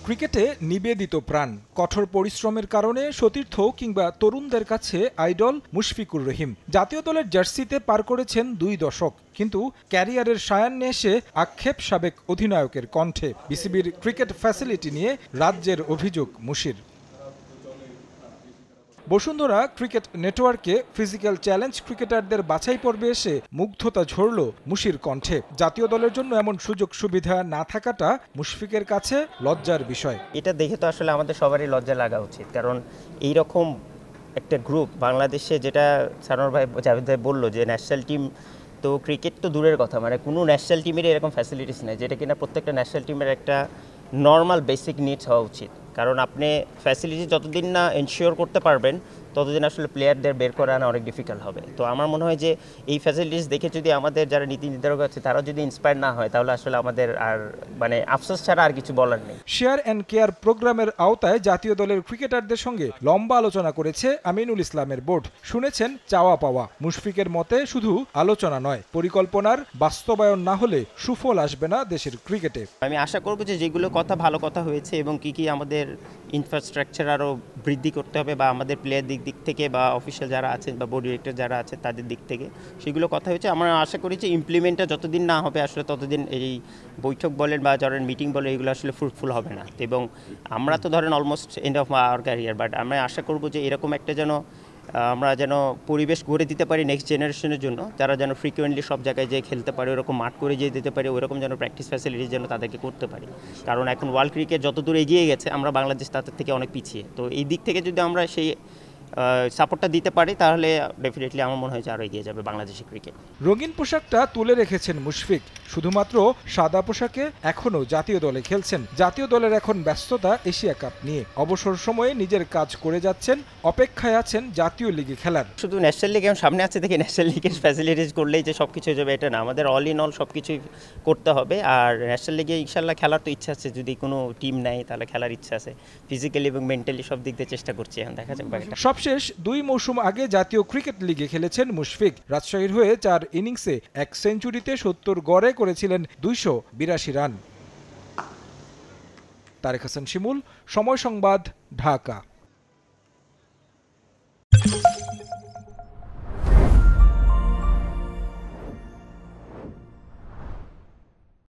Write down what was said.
ক্রিকেটে নিবেদিত প্রাণ, কঠোর পরিশ্রমের কারণে সতীর্থ কিংবা তরুণদের কাছে আইডল মুশফিকুর রহিম। জাতীয় দলের জার্সিতে পার করেছেন 2 দশক, কিন্তু ক্যারিয়ারের সায়ান্নে এসে আক্ষেপ সাবেক অধিনায়কের কণ্ঠে। বিসিবির ক্রিকেট ফ্যাসিলিটি নিয়ে রাজ্যের অভিযোগ মুশির। বসুন্ধরা ক্রিকেট নেটওয়ার্কে ফিজিক্যাল চ্যালেঞ্জ ক্রিকেটারদের বাছাই পর্বে এসে মুগ্ধতা ঝরল মুশির কণ্ঠে। জাতীয় দলের জন্য এমন সুযোগ সুবিধা না থাকাটা মুশফিকের কাছে লজ্জার বিষয়। এটা দেখে তো আসলে আমাদের সবারই লজ্জা লাগা উচিত, কারণ এই রকম একটা গ্রুপ বাংলাদেশে, যেটা সানোয়ার ভাই জাভেদ ভাই বললো যে ন্যাশনাল টিম, তো ক্রিকেট তো দূরের কথা, মানে কোনো ন্যাশনাল টিমেরই এরকম ফ্যাসিলিটিস নেই, যেটা কিনা প্রত্যেকটা ন্যাশনাল টিমের একটা নর্মাল বেসিক নিডস হওয়া উচিত। কারণ আপনি ফ্যাসিলিটি যতদিন না এনশিওর করতে পারবেন ততদিন আসলে প্লেয়ারদের বের করে আনা অনেক ডিফিকাল্ট হবে। তো আমার মনে হয় যে এই ফ্যাসিলিটিস দেখে যদি আমাদের যারা নীতি নির্ধারক আছে তারা যদি ইন্সপায়ার না হয়, তাহলে আসলে আমাদের আর মানে আফসোস ছাড়া আর কিছু বলার নেই। শেয়ার অ্যান্ড কেয়ার প্রোগ্রামের আওতায় জাতীয় দলের ক্রিকেটারদের সঙ্গে লম্বা আলোচনা করেছে আমিনুল ইসলামের বোর্ড। শুনেছেন চাওয়া পাওয়া। মুশফিকের মতে শুধু আলোচনা নয়, পরিকল্পনার বাস্তবায়ন না হলে সুফল আসবে না দেশের ক্রিকেটে। আমি আশা করব যে যেগুলো কথা ভালো কথা হয়েছে এবং কি আমাদের ইনফ্রাস্ট্রাকচার আরও বৃদ্ধি করতে হবে, বা আমাদের প্লেয়ার দিক থেকে বা অফিসিয়াল যারা আছেন বা বোর্ড ডিরেক্টর যারা আছে তাদের দিক থেকে সেগুলো কথা হয়েছে। আমরা আশা করি যে ইমপ্লিমেন্টটা যতদিন না হবে আসলে ততদিন এই বৈঠক বলেন বা ধরেন মিটিং বলেন এগুলো আসলে ফ্রুটফুল হবে না। এবং আমরা তো ধরেন almost end of our career, but আমরা আশা করব যে এরকম একটা আমরা যেন পরিবেশ গড়ে দিতে পারি নেক্সট জেনারেশনের জন্য, যারা যেন ফ্রিকুয়েন্টলি সব জায়গায় যেয়ে খেলতে পারে, ওরকম মাঠ করে যেয়ে দিতে পারি, ওরকম যেন প্র্যাকটিস ফ্যাসিলিটিস যেন তাদেরকে করতে পারি। কারণ এখন ওয়ার্ল্ড ক্রিকেট যত দূর এগিয়ে গেছে, আমরা বাংলাদেশ তাদের থেকে অনেক পিছিয়ে। তো এই দিক থেকে যদি আমরা সেই সাপোর্টটা দিতে পারি তাহলে ডেফিনেটলি আমার মনে হয় যে আরও এগিয়ে যাবে বাংলাদেশের ক্রিকেট। রঙিন পোশাকটা তুলে রেখেছেন মুশফিক, শুধুমাত্র সাদা পোশাকে এখনও জাতীয় দলে খেলছেন। জাতীয় দলের এখন ব্যস্ততা এশিয়া কাপ নিয়ে। অবসর সময়ে নিজের কাজ করে যাচ্ছেন, অপেক্ষায় আছেন জাতীয় লিগে খেলার। শুধু ন্যাশনাল লিগে সামনে আছে দেখে ন্যাশনাল লিগের ফ্যাসিলিটিস করলেই যে সব কিছু হয়ে যাবে এটা না, আমাদের অল ইন অল সব কিছুই করতে হবে। আর ন্যাশনাল লিগে ইনশাল্লাহ খেলার তো ইচ্ছা আছে, যদি কোনো টিম নেয় তাহলে খেলার ইচ্ছা আছে। ফিজিক্যালি এবং মেন্টালি সব দিক দিয়ে চেষ্টা করছি, এখন দেখা যাক বাকিটা। সবশেষ 2 মৌসুম আগে জাতীয় ক্রিকেট লিগে খেলেছেন মুশফিক। রাজশাহীর হয়ে 4 ইনিংসে 1 সেঞ্চুরিতে 70 গড়ে করেছিলেন 282 রান। তারেক হাসান শিমুল, সময় সংবাদ, ঢাকা।